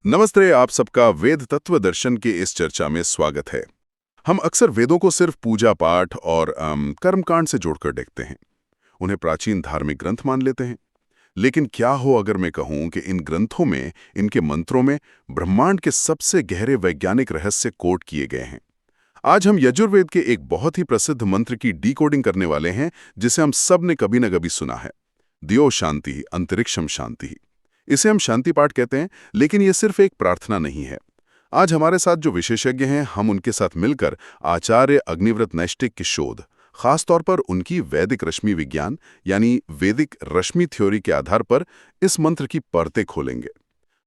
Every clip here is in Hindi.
नमस्ते, आप सबका वेद तत्व दर्शन के इस चर्चा में स्वागत है। हम अक्सर वेदों को सिर्फ पूजा पाठ और कर्मकांड से जोड़कर देखते हैं। उन्हें प्राचीन धार्मिक ग्रंथ मान लेते हैं। लेकिन क्या हो अगर मैं कहूं कि इन ग्रंथों में, इनके मंत्रों में ब्रह्मांड के सबसे गहरे वैज्ञानिक रहस्य कोड किए गए हैं। आज हम यजुर्वेद के एक बहुत ही प्रसिद्ध मंत्र की डीकोडिंग करने वाले हैं, जिसे हम सब ने कभी न कभी सुना है। दियो शांति अंतरिक्षम शांति। इसे हम शांति पाठ कहते हैं, लेकिन यह सिर्फ एक प्रार्थना नहीं है। आज हमारे साथ जो विशेषज्ञ हैं, हम उनके साथ मिलकर आचार्य अग्निव्रत नैष्टिक की शोध, खासतौर पर उनकी वैदिक रश्मि विज्ञान यानी वैदिक रश्मि थ्योरी के आधार पर इस मंत्र की परतें खोलेंगे।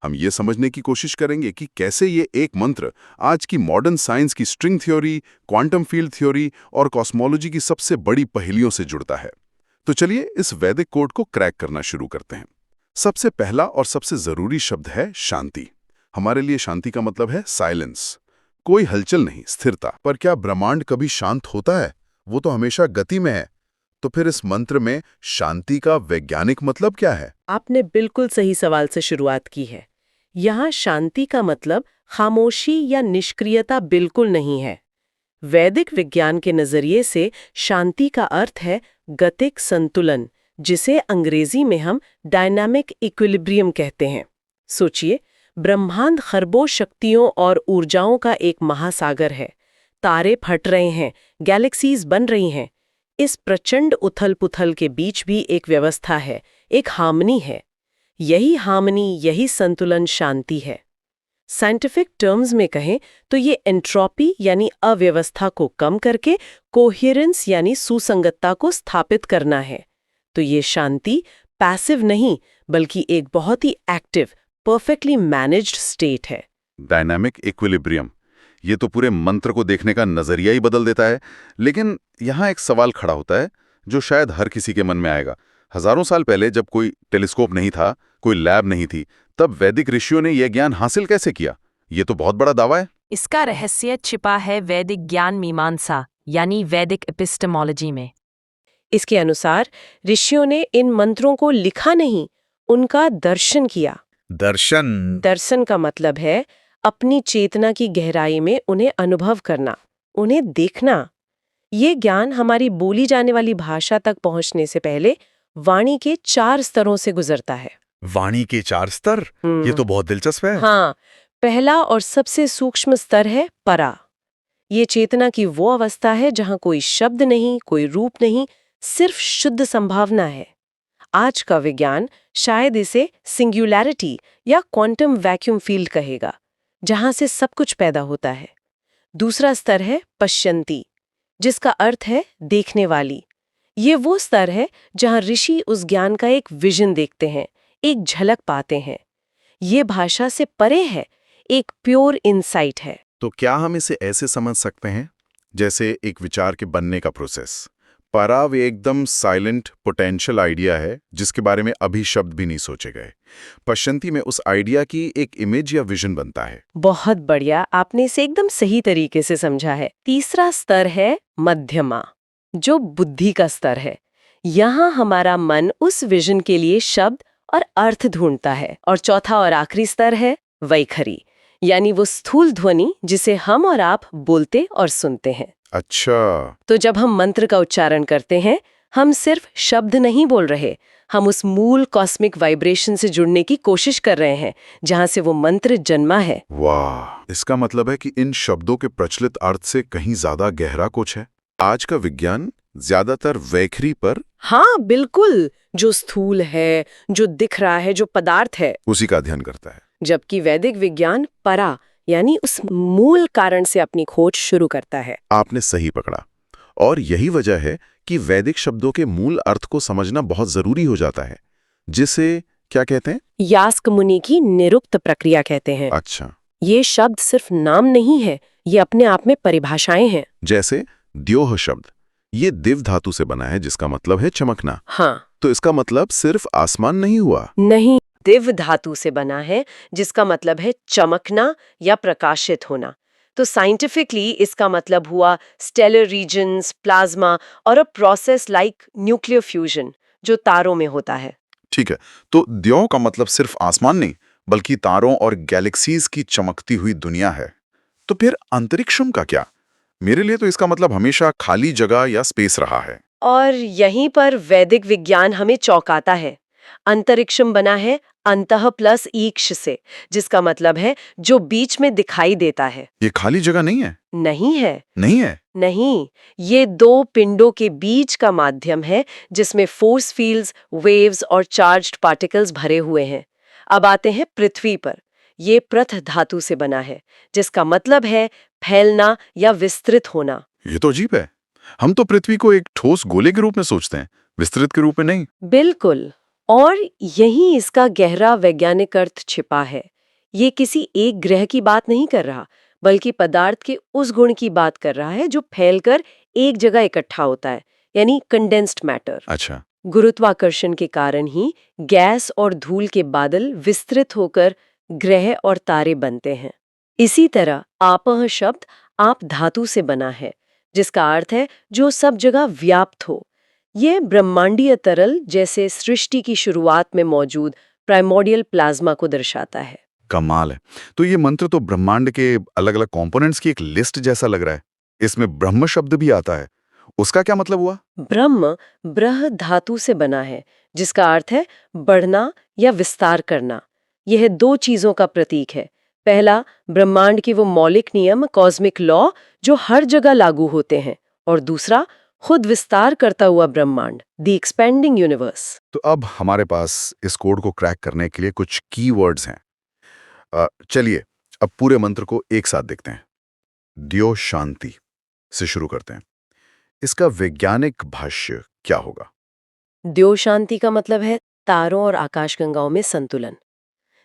हम ये समझने की कोशिश करेंगे कि कैसे ये एक मंत्र आज की मॉडर्न साइंस की string theory, quantum field theory और कॉस्मोलॉजी की सबसे बड़ी पहेलियों से जुड़ता है। तो चलिए इस वैदिक कोड को क्रैक करना शुरू करते हैं। सबसे पहला और सबसे जरूरी शब्द है शांति। हमारे लिए शांति का मतलब है साइलेंस, कोई हलचल नहीं, स्थिरता। पर क्या ब्रह्मांड कभी शांत होता है? वो तो हमेशा गति में है। तो फिर इस मंत्र में शांति का वैज्ञानिक मतलब क्या है? आपने बिल्कुल सही सवाल से शुरुआत की है। यहाँ शांति का मतलब खामोशी या निष्क्रियता बिल्कुल नहीं है। वैदिक विज्ञान के नजरिए से शांति का अर्थ है गतिक संतुलन, जिसे अंग्रेजी में हम डायनामिक इक्विलिब्रियम कहते हैं। सोचिए, ब्रह्मांड खरबों शक्तियों और ऊर्जाओं का एक महासागर है। तारे फट रहे हैं, गैलेक्सीज बन रही हैं। इस प्रचंड उथल-पुथल के बीच भी एक व्यवस्था है, एक हार्मनी है। यही हार्मनी, यही संतुलन शांति है। साइंटिफिक टर्म्स में कहें तो ये एंट्रोपी यानी अव्यवस्था को कम करके कोहेरेंस यानी सुसंगतता को स्थापित करना है। तो ये शांति पैसिव नहीं, बल्कि एक बहुत ही एक्टिव, परफेक्टली मैनेज्ड स्टेट है। डायनामिक इक्विलिब्रियम, ये तो पूरे मंत्र को देखने का नजरिया ही बदल देता है। लेकिन यहाँ एक सवाल खड़ा होता है जो शायद हर किसी के मन में आएगा। हजारों साल पहले जब कोई टेलीस्कोप नहीं था, कोई लैब नहीं थी, तब वैदिक ऋषियों ने यह ज्ञान हासिल कैसे किया? ये तो बहुत बड़ा दावा है। इसका रहस्य छिपा है वैदिक ज्ञान मीमांसा यानी वैदिक एपिस्टेमोलॉजी में। इसके अनुसार ऋषियों ने इन मंत्रों को लिखा नहीं, उनका दर्शन किया। दर्शन का मतलब है अपनी चेतना की गहराई में उन्हें अनुभव करना, उन्हें देखना। ये ज्ञान हमारी बोली जाने वाली भाषा तक पहुंचने से पहले वाणी के 4 स्तरों से गुजरता है। वाणी के 4 स्तर? ये तो बहुत दिलचस्प है। हाँ, पहला और सबसे सूक्ष्म स्तर है परा। ये चेतना की वो अवस्था है जहां कोई शब्द नहीं, कोई रूप नहीं, सिर्फ शुद्ध संभावना है। आज का विज्ञान शायद इसे सिंगुलैरिटी या क्वांटम वैक्यूम फील्ड कहेगा, जहां से सब कुछ पैदा होता है। दूसरा स्तर है पश्यंती, जिसका अर्थ है देखने वाली। ये वो स्तर है जहां ऋषि उस ज्ञान का एक विजन देखते हैं, एक झलक पाते हैं। ये भाषा से परे है, एक प्योर इनसाइट है। तो क्या हम इसे ऐसे समझ सकते हैं जैसे एक विचार के बनने का प्रोसेस? परा वे एकदम साइलेंट पोटेंशियल आइडिया है जिसके बारे में अभी शब्द भी नहीं सोचे गए। पश्यंती में उस आइडिया की एक इमेज या विजन बनता है। बहुत बढ़िया, आपने इसे एकदम सही तरीके से समझा है। तीसरा स्तर है मध्यमा, जो बुद्धि का स्तर है। यहाँ हमारा मन उस विजन के लिए शब्द और अर्थ ढूंढता है। और चौथा और आखिरी स्तर है वैखरी, यानी वो स्थूल ध्वनि जिसे हम और आप बोलते और सुनते हैं। अच्छा, तो जब हम मंत्र का उच्चारण करते हैं, हम सिर्फ शब्द नहीं बोल रहे, हम उस मूल कॉस्मिक वाइब्रेशन से जुड़ने की कोशिश कर रहे हैं जहां से वो मंत्र जन्मा है। वाह, इसका मतलब है कि इन शब्दों के प्रचलित अर्थ से कहीं ज्यादा गहरा कुछ है। आज का विज्ञान ज्यादातर वैखरी पर, हाँ बिल्कुल, जो स्थूल है, जो दिख रहा है, जो पदार्थ है, उसी का अध्ययन करता है। जबकि वैदिक विज्ञान परा यानी उस मूल कारण से अपनी खोज शुरू करता है। आपने सही पकड़ा। और यही वजह है कि वैदिक शब्दों के मूल अर्थ को समझना बहुत जरूरी हो जाता है, जिसे क्या कहते हैं? यास्क मुनि की निरुक्त प्रक्रिया कहते हैं। अच्छा, ये शब्द सिर्फ नाम नहीं है, ये अपने आप में परिभाषाएं हैं। जैसे द्योह शब्द, ये दिव धातु से बना है जिसका मतलब है चमकना। हाँ, तो इसका मतलब सिर्फ आसमान नहीं हुआ। नहीं, दिव धातु से बना है जिसका मतलब है चमकना या प्रकाशित होना। तो साइंटिफिकली इसका मतलब हुआ स्टेलर रीजन्स, प्लाज्मा और a process like nuclear fusion, जो तारों में होता है। ठीक है, तो द्यों का मतलब सिर्फ आसमान नहीं, बल्कि तारों और गैलेक्सीज की चमकती हुई दुनिया है। तो फिर अंतरिक्षम का क्या? मेरे लिए तो इसका मतलब हमेशा खाली जगह या स्पेस रहा है। और यहीं पर वैदिक विज्ञान हमें चौंकाता है। अंतरिक्षम बना है अंतः प्लस ईक्ष से, जिसका मतलब है जो बीच में दिखाई देता है। ये खाली जगह नहीं है? नहीं है। नहीं है? नहीं, ये दो पिंडों के बीच का माध्यम है जिसमें फोर्स फील्ड्स, वेव्स और चार्ज्ड पार्टिकल्स भरे हुए हैं। अब आते हैं पृथ्वी पर। ये पृथ धातु से बना है, जिसका मतलब है फैलना या विस्तृत होना। ये तो अजीब है। हम तो पृथ्वी को एक ठोस गोले के रूप में सोचते हैं, विस्तृत के रूप में नहीं। बिल्कुल। और यही इसका गहरा वैज्ञानिक अर्थ छिपा है। ये किसी एक ग्रह की बात नहीं कर रहा, बल्कि पदार्थ के उस गुण की बात कर रहा है जो फैलकर एक जगह इकट्ठा होता है, यानी कंडेंस्ड मैटर। अच्छा। गुरुत्वाकर्षण के कारण ही गैस और धूल के बादल विस्तृत होकर ग्रह और तारे बनते हैं। इसी तरह आपः शब्द आप धातु से बना है, जिसका अर्थ है जो सब जगह व्याप्त हो। ये ब्रह्मांडीय तरल जैसे सृष्टि की शुरुआत में मौजूद प्राइमोर्डियल प्लाज्मा को दर्शाता है। कमाल है। तो ये मंत्र तो ब्रह्मांड के अलग अलग कंपोनेंट्स की एक लिस्ट जैसा लग रहा है। इसमें ब्रह्म शब्द भी आता है, उसका क्या मतलब हुआ? ब्रह्म ब्रह धातु से बना है, जिसका अर्थ है बढ़ना या विस्तार करना। यह दो चीजों का प्रतीक है। पहला, ब्रह्मांड के वो मौलिक नियम, कॉस्मिक लॉ, जो हर जगह लागू होते हैं, और दूसरा, खुद विस्तार करता हुआ ब्रह्मांड, द एक्सपेंडिंग यूनिवर्स। तो अब हमारे पास इस कोड को क्रैक करने के लिए कुछ कीवर्ड्स हैं। चलिए अब पूरे मंत्र को एक साथ देखते हैं। द्यो शांति से शुरू करते हैं। इसका वैज्ञानिक भाष्य क्या होगा? द्यो शांति का मतलब है तारों और आकाशगंगाओं में संतुलन।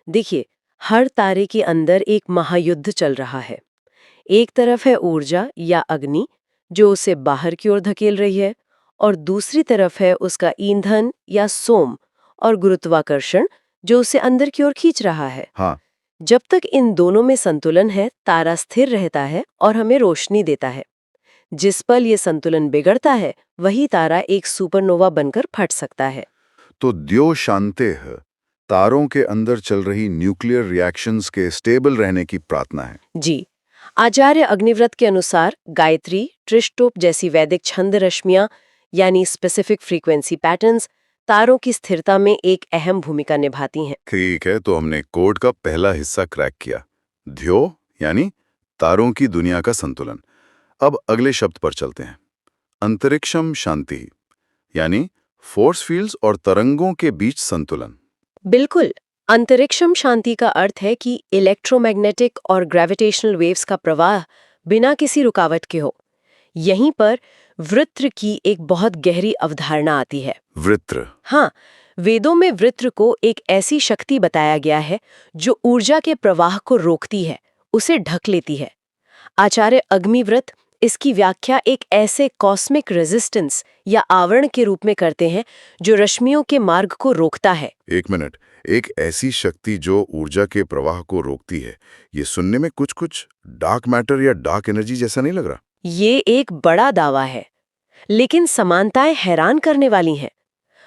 देखिए, हर तारे के अंदर एक महायुद्ध चल रहा है। एक तरफ है ऊर्जा या अग्नि जो उसे बाहर की ओर धकेल रही है, और दूसरी तरफ है उसका ईंधन या सोम और गुरुत्वाकर्षण जो उसे अंदर की ओर खींच रहा है। हाँ। जब तक इन दोनों में संतुलन है, तारा स्थिर रहता है और हमें रोशनी देता है। जिस पल ये संतुलन बिगड़ता है, वही तारा एक सुपरनोवा बनकर फट सकता है। तो द्यो शांतेः तारों के अंदर चल रही न्यूक्लियर रिएक्शंस के स्टेबल रहने की प्रार्थना है। जी। आचार्य अग्निव्रत के अनुसार गायत्री, त्रिष्टोप जैसी वैदिक छंद रश्मियां यानी स्पेसिफिक फ्रीक्वेंसी पैटर्न्स तारों की स्थिरता में एक अहम भूमिका निभाती हैं। ठीक है, तो हमने कोड का पहला हिस्सा क्रैक किया। द्यो यानी तारों की दुनिया का संतुलन। अब अगले शब्द पर चलते हैं। अंतरिक्षम शांति यानी फोर्स फील्ड्स और तरंगों के बीच संतुलन। बिल्कुल। अंतरिक्षम शांति का अर्थ है कि इलेक्ट्रोमैग्नेटिक और ग्रेविटेशनल वेव्स का प्रवाह बिना किसी रुकावट के हो। यहीं पर वृत्र की एक बहुत गहरी अवधारणा आती है। वृत्र? हाँ, वेदों में वृत्र को एक ऐसी शक्ति बताया गया है जो ऊर्जा के प्रवाह को रोकती है, उसे ढक लेती है। आचार्य अग्निव्रत इसकी व्याख्या एक ऐसे कॉस्मिक रेजिस्टेंस या आवरण के रूप में करते हैं जो रश्मियों के मार्ग को रोकता है। एक मिनट, एक ऐसी शक्ति जो ऊर्जा के प्रवाह को रोकती है, ये सुनने में कुछ डार्क मैटर या डार्क एनर्जी जैसा नहीं लग रहा? ये एक बड़ा दावा है, लेकिन समानताएं हैरान करने वाली हैं।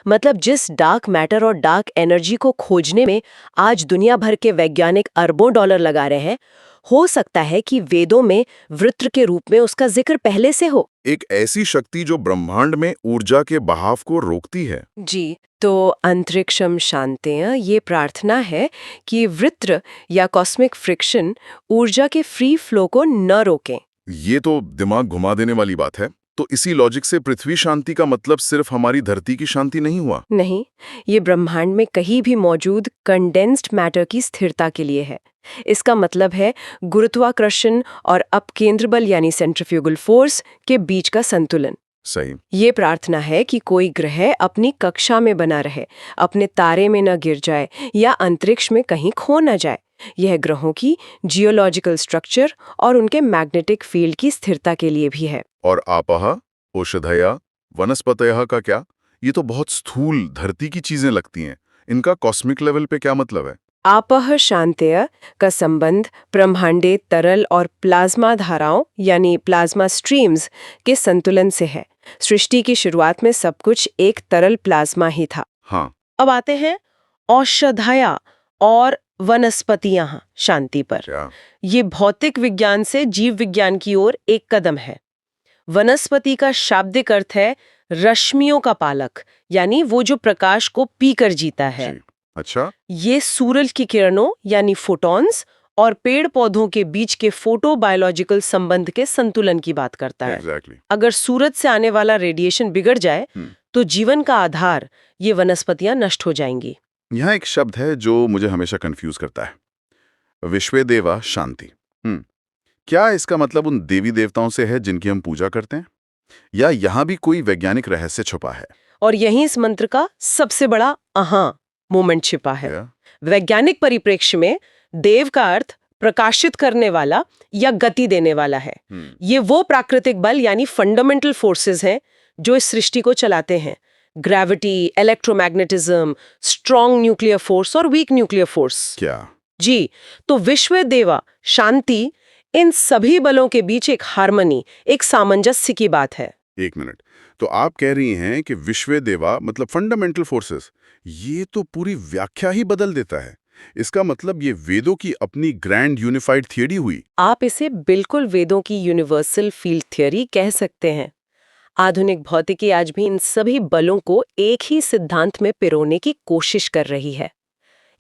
मतलब जिस डार्क मैटर और डार्क एनर्जी को खोजने में आज दुनिया भर के वैज्ञानिक अरबों डॉलर लगा रहे हैं, हो सकता है कि वेदों में वृत्र के रूप में उसका जिक्र पहले से हो। एक ऐसी शक्ति जो ब्रह्मांड में ऊर्जा के बहाव को रोकती है। जी, तो अंतरिक्षम शांतेय ये प्रार्थना है कि वृत्र या कॉस्मिक फ्रिक्शन ऊर्जा के फ्री फ्लो को न रोकें। ये तो दिमाग घुमा देने वाली बात है। तो इसी लॉजिक से पृथ्वी शांति का मतलब सिर्फ हमारी धरती की शांति नहीं हुआ? नहीं, ये ब्रह्मांड में कहीं भी मौजूद कंडेंस्ड मैटर की स्थिरता के लिए है। इसका मतलब है गुरुत्वाकर्षण और अपकेंद्र बल यानी सेंट्रीफ्यूगल फोर्स के बीच का संतुलन। सही। ये प्रार्थना है कि कोई ग्रह अपनी कक्षा में बना रहे, अपने तारे में न गिर जाए या अंतरिक्ष में कहीं खो न जाए। यह ग्रहों की जियोलॉजिकल स्ट्रक्चर और उनके मैग्नेटिक फील्ड की स्थिरता के लिए भी है। और आपः, औषधया, वनस्पतयः का क्या? ये तो बहुत स्थूल धरती की चीजें लगती हैं। इनका कॉस्मिक लेवल पे क्या मतलब है? आपः शांतेय का संबंध ब्रह्मांडे तरल और प्लाज्मा धाराओं यानी प्लाज्मा स्ट्रीम्स के संतुलन से है। सृष्टि की शुरुआत में सब कुछ एक तरल प्लाज्मा ही था। हाँ, अब आते हैं औषधया और वनस्पतियां शांति पर। क्या? ये भौतिक विज्ञान से जीव विज्ञान की ओर एक कदम है। वनस्पति का शाब्दिक अर्थ है रश्मियों का पालक, यानी वो जो प्रकाश को पीकर जीता है। जी, अच्छा, ये सूरज की किरणों यानी फोटॉन्स और पेड़ पौधों के बीच के फोटोबायोलॉजिकल संबंध के संतुलन की बात करता है। एग्जैक्टली। अगर सूरज से आने वाला रेडिएशन बिगड़ जाए तो जीवन का आधार ये वनस्पतियां नष्ट हो जाएंगी। यहाँ एक शब्द है जो मुझे हमेशा कंफ्यूज करता है, विश्वेदेवा शांति। क्या इसका मतलब उन देवी देवताओं से है जिनकी हम पूजा करते हैं, या यहाँ भी कोई वैज्ञानिक रहस्य छुपा है? और यहीं इस मंत्र का सबसे बड़ा अहाँ मोमेंट छिपा है। क्या? वैज्ञानिक परिप्रेक्ष्य में देव का अर्थ प्रकाशित करने वाला या गति देने वाला है। ये वो प्राकृतिक बल यानी फंडामेंटल फोर्सेस हैं जो इस सृष्टि को चलाते हैं। Gravity, electromagnetism, strong nuclear force और वीक न्यूक्लियर फोर्स। क्या? जी, तो विश्व देवा शांति इन सभी बलों के बीच एक हार्मनी, एक सामंजस्य की बात है। एक मिनट, तो आप कह रही हैं कि विश्वेदेवा मतलब फंडामेंटल फोर्सेस, ये तो पूरी व्याख्या ही बदल देता है। इसका मतलब ये वेदों की अपनी ग्रैंड यूनिफाइड थियरी हुई। आप इसे बिल्कुल वेदों की यूनिवर्सल फील्ड थ्योरी कह सकते हैं। आधुनिक भौतिकी आज भी इन सभी बलों को एक ही सिद्धांत में पिरोने की कोशिश कर रही है।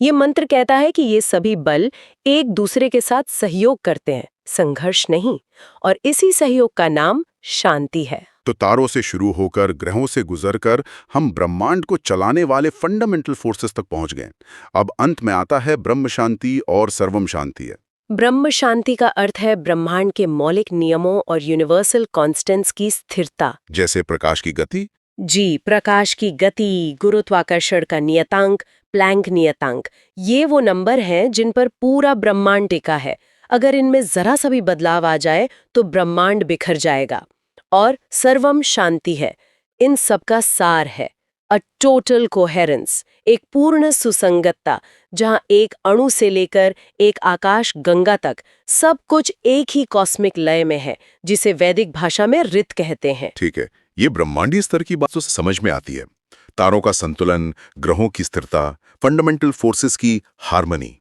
ये मंत्र कहता है कि ये सभी बल एक दूसरे के साथ सहयोग करते हैं, संघर्ष नहीं, और इसी सहयोग का नाम शांति है। तो तारों से शुरू होकर ग्रहों से गुजरकर हम ब्रह्मांड को चलाने वाले फंडामेंटल फोर्सेस तक पहुंच गए। अब अंत में आता है ब्रह्म शांति और सर्वम शांति है। ब्रह्म शांति का अर्थ है ब्रह्मांड के मौलिक नियमों और यूनिवर्सल कॉन्स्टेंट्स की स्थिरता। जैसे प्रकाश की गति। जी, प्रकाश की गति, गुरुत्वाकर्षण का नियतांक, प्लैंक नियतांक, ये वो नंबर हैं जिन पर पूरा ब्रह्मांड टिका है। अगर इनमें जरा सा भी बदलाव आ जाए तो ब्रह्मांड बिखर जाएगा। और सर्वम शांति है, इन सबका सार है अ टोटल कोहेरेंस, एक पूर्ण सुसंगतता, जहां एक अणु से लेकर एक आकाश गंगा तक सब कुछ एक ही कॉस्मिक लय में है, जिसे वैदिक भाषा में ऋत कहते हैं। ठीक है, ये ब्रह्मांडीय स्तर की बातों से समझ में आती है। तारों का संतुलन, ग्रहों की स्थिरता, फंडामेंटल फोर्सेस की हार्मनी।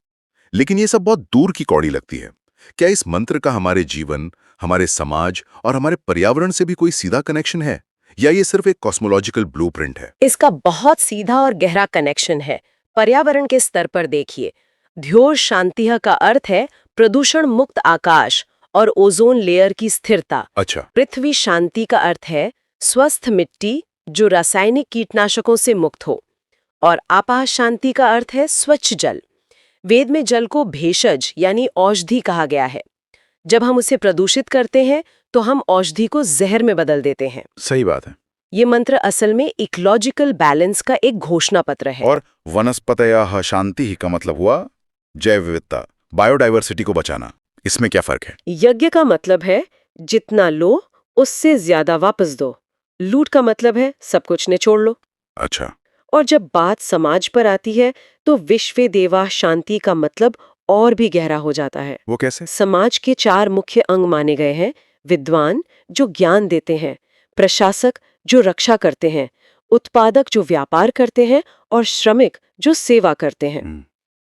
लेकिन ये सब बहुत दूर की कौड़ी लगती है। क्या इस मंत्र का हमारे जीवन, हमारे समाज और हमारे पर्यावरण से भी कोई सीधा कनेक्शन है, या ये सिर्फ एक कॉस्मोलॉजिकल ब्लूप्रिंट है? इसका बहुत सीधा और गहरा कनेक्शन है। पर्यावरण के स्तर पर देखिए, ध्योर शांतिः का अर्थ है प्रदूषण मुक्त आकाश और ओजोन लेयर की स्थिरता। अच्छा, पृथ्वी शांति का अर्थ है स्वस्थ मिट्टी जो रासायनिक कीटनाशकों से मुक्त हो। और आपाह शांति का अर्थ है स्वच्छ जल। वेद में जल को भेषज यानी औषधि कहा गया है। जब हम उसे प्रदूषित करते हैं तो हम औषधि को जहर में बदल देते हैं। सही बात है। ये मंत्र असल में इकोलॉजिकल बैलेंस का एक घोषणा पत्र है। और वनस्पतयः शांति का मतलब हुआ जैव विविधता, बायोडाइवर्सिटी को बचाना। इसमें क्या फर्क है? यज्ञ का मतलब है जितना लो उससे ज्यादा वापस दो। लूट का मतलब है सब कुछ निचोड़ लो। अच्छा, और जब बात समाज पर आती है तो विश्व देवा शांति का मतलब और भी गहरा हो जाता है। वो कैसे? समाज के 4 मुख्य अंग माने गए हैं। विद्वान जो ज्ञान देते हैं, प्रशासक जो रक्षा करते हैं, उत्पादक जो व्यापार करते हैं, और श्रमिक जो सेवा करते हैं।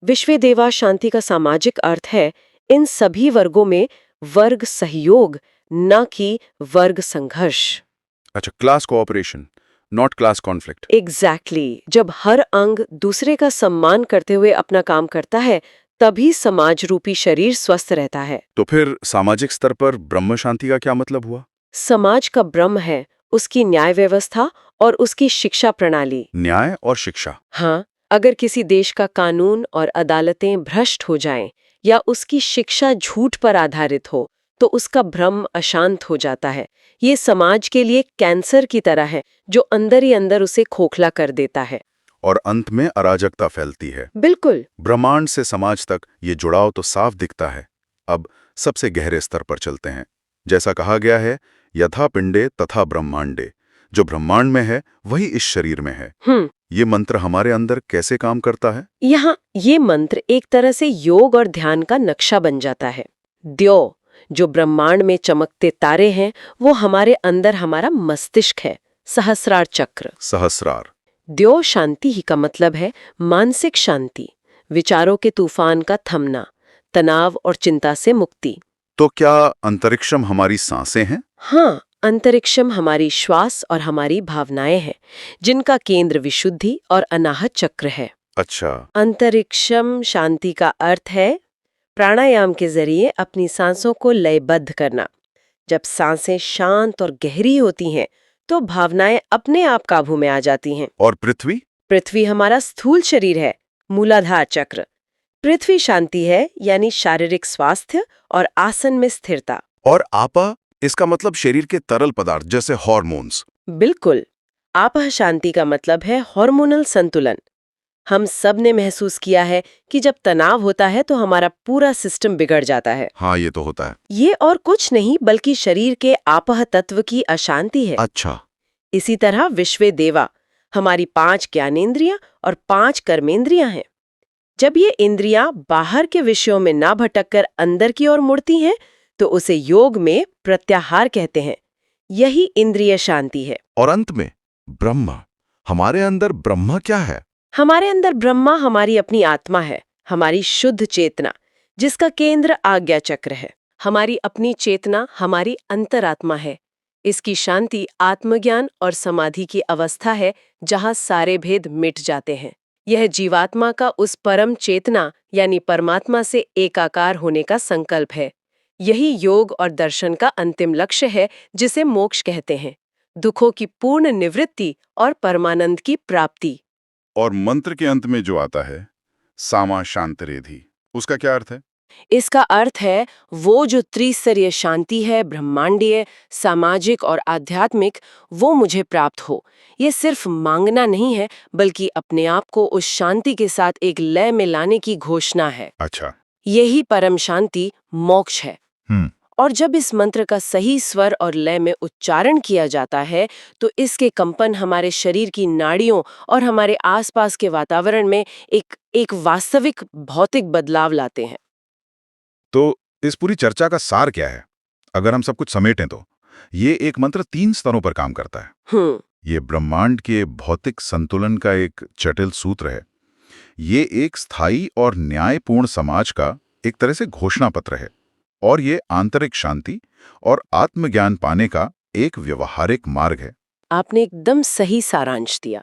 विश्व देवा शांति का सामाजिक अर्थ है इन सभी वर्गों में वर्ग सहयोग, न कि वर्ग संघर्ष। अच्छा, class cooperation, not class conflict. Exactly. जब हर अंग दूसरे का सम्मान करते हुए अपना काम करता है तभी समाज रूपी शरीर स्वस्थ रहता है। तो फिर सामाजिक स्तर पर ब्रह्म शांति का क्या मतलब हुआ? समाज का ब्रह्म है उसकी न्याय व्यवस्था और उसकी शिक्षा प्रणाली। न्याय और शिक्षा। हाँ, अगर किसी देश का कानून और अदालतें भ्रष्ट हो जाएं या उसकी शिक्षा झूठ पर आधारित हो तो उसका भ्रम अशांत हो जाता है। ये समाज के लिए कैंसर की तरह है जो अंदर ही अंदर उसे खोखला कर देता है। और अंत में अराजकता फैलती है। बिल्कुल। ब्रह्मांड से समाज तक ये जुड़ाव तो साफ दिखता है। अब सबसे गहरे स्तर पर चलते हैं। जैसा कहा गया है, यथा पिंडे तथा ब्रह्मांडे, जो ब्रह्मांड में है वही इस शरीर में है। ये मंत्र हमारे अंदर कैसे काम करता है? यहाँ ये मंत्र एक तरह से योग और ध्यान का नक्शा बन जाता है। द्यो, जो ब्रह्मांड में चमकते तारे हैं, वो हमारे अंदर हमारा मस्तिष्क है, सहस्रार चक्र। सहस्रार। द्यो शांति ही का मतलब है मानसिक शांति, विचारों के तूफान का थमना, तनाव और चिंता से मुक्ति। तो क्या अंतरिक्षम हमारी सांसें हैं? हाँ, अंतरिक्षम हमारी श्वास और हमारी भावनाएं हैं, जिनका केंद्र विशुद्धि और अनाहत चक्र है। अच्छा। अंतरिक्षम शांति का अर्थ है प्राणायाम के जरिए अपनी सांसों को लयबद्ध करना। जब सांसें शांत और गहरी होती हैं, तो भावनाएं अपने आप काबू में आ जाती हैं। और पृथ्वी? पृथ्वी हमारा स्थूल शरीर है, मूलाधार चक्र। पृथ्वी शांति है, यानी शारीरिक स्वास्थ्य और आसन में स्थिरता। और आपा? इसका मतलब शरीर के तरल पदार्थ जैसे हार्मोन्स। बिल्कुल। आपह शांति का मतलब है हार्मोनल संतुलन। हम सब ने महसूस किया है कि जब तनाव होता है तो हमारा पूरा सिस्टम बिगड़ जाता है। हाँ, ये तो होता है। ये और कुछ नहीं बल्कि शरीर के आपह तत्व की अशांति है। अच्छा। इसी तरह विश्वे देवा, हमारी 5 ज्ञानेंद्रियां और 5 कर्मेंद्रियां हैं। जब ये इंद्रियां बाहर के विषयों में ना भटककर अंदर की ओर मुड़ती हैं, तो उसे योग में प्रत्याहार कहते हैं। यही इंद्रिय शांति है। और अंत में ब्रह्म। हमारे अंदर ब्रह्म क्या है? हमारे अंदर ब्रह्मा हमारी अपनी आत्मा है, हमारी शुद्ध चेतना, जिसका केंद्र आज्ञा चक्र है। हमारी अपनी चेतना हमारी अंतरात्मा है। इसकी शांति आत्मज्ञान और समाधि की अवस्था है, जहाँ सारे भेद मिट जाते हैं। यह जीवात्मा का उस परम चेतना यानी परमात्मा से एकाकार होने का संकल्प है। यही योग और दर्शन का अंतिम लक्ष्य है, जिसे मोक्ष कहते हैं, दुखों की पूर्ण निवृत्ति और परमानंद की प्राप्ति। और मंत्र के अंत में जो आता है सामा शांतरेधि, उसका क्या अर्थ है? इसका अर्थ है वो जो त्रिस्तरीय शांति है, ब्रह्मांडीय, सामाजिक और आध्यात्मिक, वो मुझे प्राप्त हो। ये सिर्फ मांगना नहीं है, बल्कि अपने आप को उस शांति के साथ एक लय में लाने की घोषणा है। अच्छा। यही परम शांति मोक्ष है। और जब इस मंत्र का सही स्वर और लय में उच्चारण किया जाता है, तो इसके कंपन हमारे शरीर की नाड़ियों और हमारे आसपास के वातावरण में एक वास्तविक भौतिक बदलाव लाते हैं। तो इस पूरी चर्चा का सार क्या है? अगर हम सब कुछ समेटें तो ये एक मंत्र 3 स्तरों पर काम करता है। ये ब्रह्मांड के भौतिक संतुलन का एक जटिल सूत्र है। ये एक स्थायी और न्यायपूर्ण समाज का एक तरह से घोषणा पत्र है। और ये आंतरिक शांति और आत्मज्ञान पाने का एक व्यवहारिक मार्ग है। आपने एकदम सही सारांश दिया।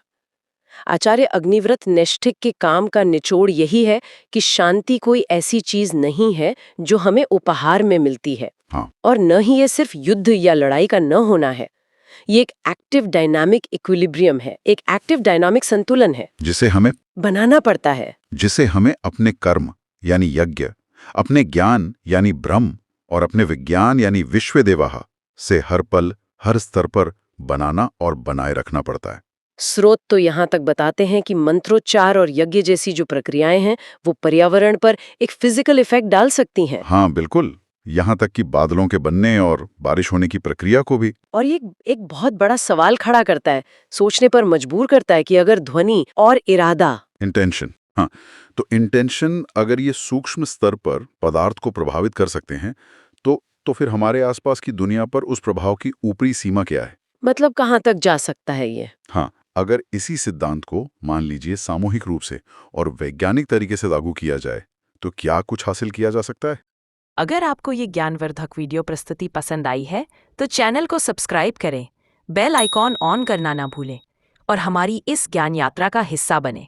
आचार्य अग्निव्रत नैष्ठिक के काम का निचोड़ यही है कि शांति कोई ऐसी चीज नहीं है जो हमें उपहार में मिलती है। हाँ। और न ही ये सिर्फ युद्ध या लड़ाई का न होना है। ये एक एक्टिव डायनामिक इक्विलिब्रियम है, एक एक्टिव डायनामिक संतुलन है, जिसे हमें बनाना पड़ता है। जिसे हमें अपने कर्म यानी यज्ञ, अपने ज्ञान यानी ब्रह्म और अपने विज्ञान यानी विश्वदेवाः से हर पल हर स्तर पर बनाना और बनाए रखना पड़ता है। स्रोत तो यहाँ तक बताते हैं कि मंत्रोच्चार और यज्ञ जैसी जो प्रक्रियाएं हैं, वो पर्यावरण पर एक फिजिकल इफेक्ट डाल सकती हैं। हाँ बिल्कुल, यहाँ तक कि बादलों के बनने और बारिश होने की प्रक्रिया को भी। और ये एक बहुत बड़ा सवाल खड़ा करता है, सोचने पर मजबूर करता है कि अगर ध्वनि और इरादा, इंटेंशन, हाँ, तो इंटेंशन अगर ये सूक्ष्म स्तर पर पदार्थ को प्रभावित कर सकते हैं, तो फिर हमारे आसपास की दुनिया पर उस प्रभाव की ऊपरी सीमा क्या है? मतलब कहाँ तक जा सकता है ये? हाँ, अगर इसी सिद्धांत को मान लीजिए सामूहिक रूप से और वैज्ञानिक तरीके से लागू किया जाए, तो क्या कुछ हासिल किया जा सकता है? अगर आपको ये ज्ञानवर्धक वीडियो प्रस्तुति पसंद आई है, तो चैनल को सब्सक्राइब करें, बेल आइकॉन ऑन करना ना भूलें और हमारी इस ज्ञान यात्रा का हिस्सा बनें।